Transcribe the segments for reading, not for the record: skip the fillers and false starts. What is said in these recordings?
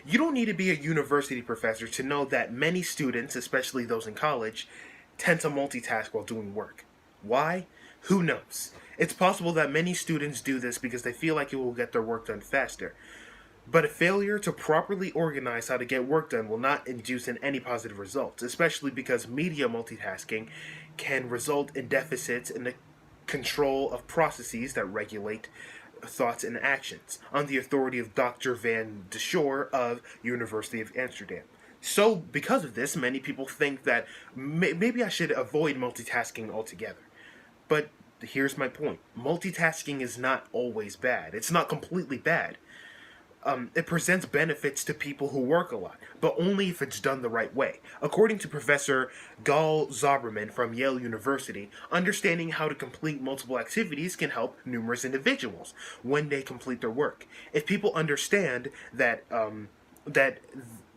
You don't need to be a university professor to know that many students, especially those in college, tend to multitask while doing work. Why? Who knows? It's possible that many students do this because they feel like it will get their work done faster. But a failure to properly organize how to get work done will not induce in any positive results, especially because media multitasking can result in deficits in the control of processes that regulate thoughts and actions, on the authority of Dr. Van de Shore of University of Amsterdam. So, because of this, many people think that maybe I should avoid multitasking altogether. But here's my point: multitasking is not always bad. It's not completely bad. It presents benefits to people who work a lot, but only if it's done the right way. According to Professor Gal Zoberman from Yale University, understanding how to complete multiple activities can help numerous individuals when they complete their work. If people understand that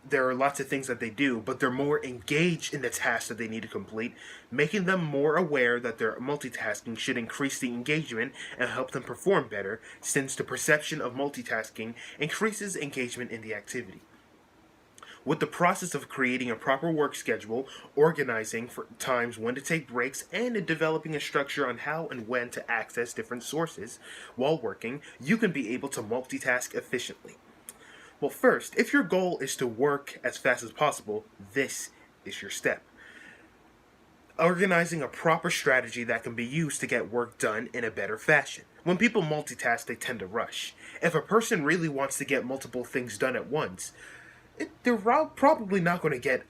there are lots of things that they do, but they're more engaged in the tasks that they need to complete, making them more aware that their multitasking should increase the engagement and help them perform better, since the perception of multitasking increases engagement in the activity. With the process of creating a proper work schedule, organizing for times when to take breaks, and developing a structure on how and when to access different sources while working, you can be able to multitask efficiently. Well, first, if your goal is to work as fast as possible, this is your step. Organizing a proper strategy that can be used to get work done in a better fashion. When people multitask, they tend to rush. If a person really wants to get multiple things done at once, they're probably not going to get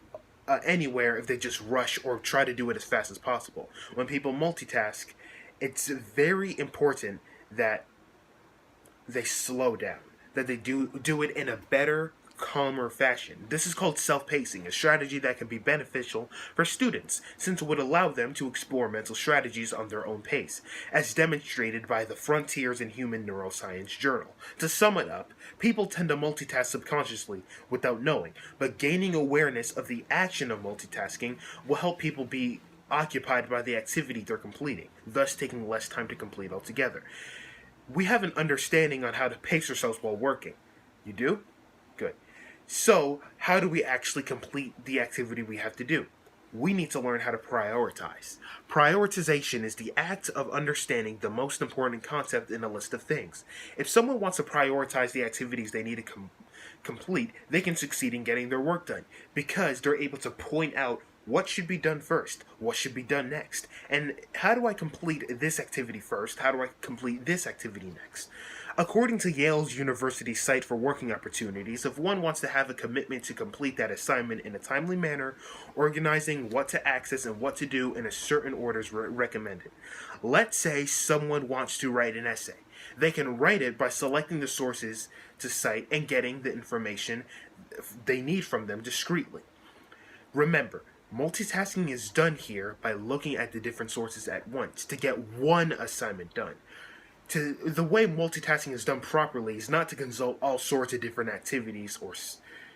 anywhere if they just rush or try to do it as fast as possible. When people multitask, it's very important that they slow down, that they do it in a better, calmer fashion. This is called self-pacing, a strategy that can be beneficial for students, since it would allow them to explore mental strategies on their own pace, as demonstrated by the Frontiers in Human Neuroscience journal. To sum it up, people tend to multitask subconsciously without knowing, but gaining awareness of the action of multitasking will help people be occupied by the activity they're completing, thus taking less time to complete altogether. We have an understanding on how to pace ourselves while working. You do? Good. So, how do we actually complete the activity we have to do? We need to learn how to prioritize. Prioritization is the act of understanding the most important concept in a list of things. If someone wants to prioritize the activities they need to complete, they can succeed in getting their work done because they're able to point out what should be done first, what should be done next, and how do I complete this activity first, how do I complete this activity next. According to Yale's University site for working opportunities, if one wants to have a commitment to complete that assignment in a timely manner, organizing what to access and what to do in a certain order is recommended. Let's say someone wants to write an essay. They can write it by selecting the sources to cite and getting the information they need from them discreetly. Remember, multitasking is done here by looking at the different sources at once to get one assignment done. The way multitasking is done properly is not to consult all sorts of different activities or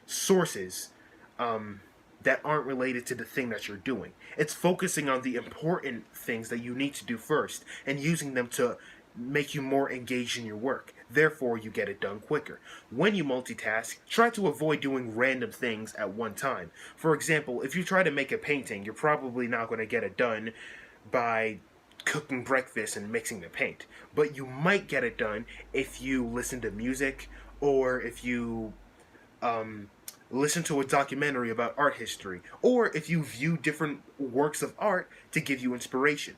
sources that aren't related to the thing that you're doing. It's focusing on the important things that you need to do first and using them to make you more engaged in your work. Therefore, you get it done quicker. When you multitask, try to avoid doing random things at one time. For example, if you try to make a painting, you're probably not going to get it done by cooking breakfast and mixing the paint. But you might get it done if you listen to music or if you listen to a documentary about art history, or if you view different works of art to give you inspiration.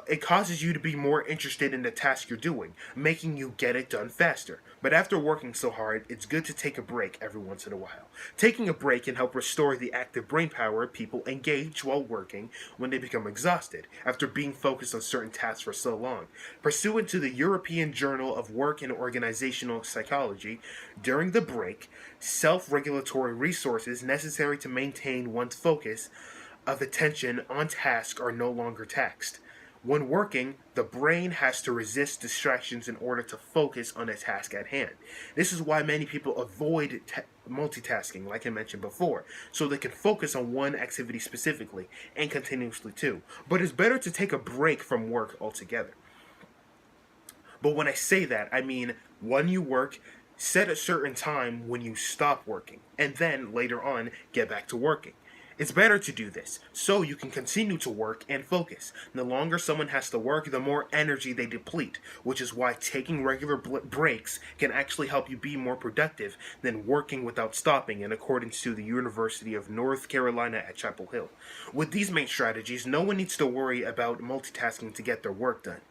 It causes you to be more interested in the task you're doing, making you get it done faster. But after working so hard, it's good to take a break every once in a while. Taking a break can help restore the active brain power people engage while working when they become exhausted after being focused on certain tasks for so long. Pursuant to the European Journal of Work and Organizational Psychology, during the break, self-regulatory resources necessary to maintain one's focus of attention on task are no longer taxed. When working, the brain has to resist distractions in order to focus on the task at hand. This is why many people avoid multitasking, like I mentioned before, so they can focus on one activity specifically and continuously too. But it's better to take a break from work altogether. But when I say that, I mean when you work, Set a certain time when you stop working, and then later on get back to working. It's better to do this, so you can continue to work and focus. The longer someone has to work, the more energy they deplete, which is why taking regular breaks can actually help you be more productive than working without stopping, in accordance to the University of North Carolina at Chapel Hill. With these main strategies, no one needs to worry about multitasking to get their work done,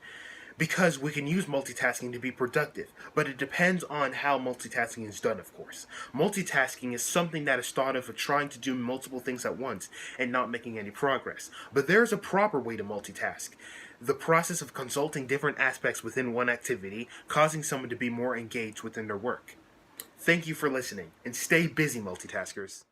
because we can use multitasking to be productive, but it depends on how multitasking is done, of course. Multitasking is something that is thought of for trying to do multiple things at once and not making any progress. But there is a proper way to multitask. The process of consulting different aspects within one activity, causing someone to be more engaged within their work. Thank you for listening, and stay busy, multitaskers.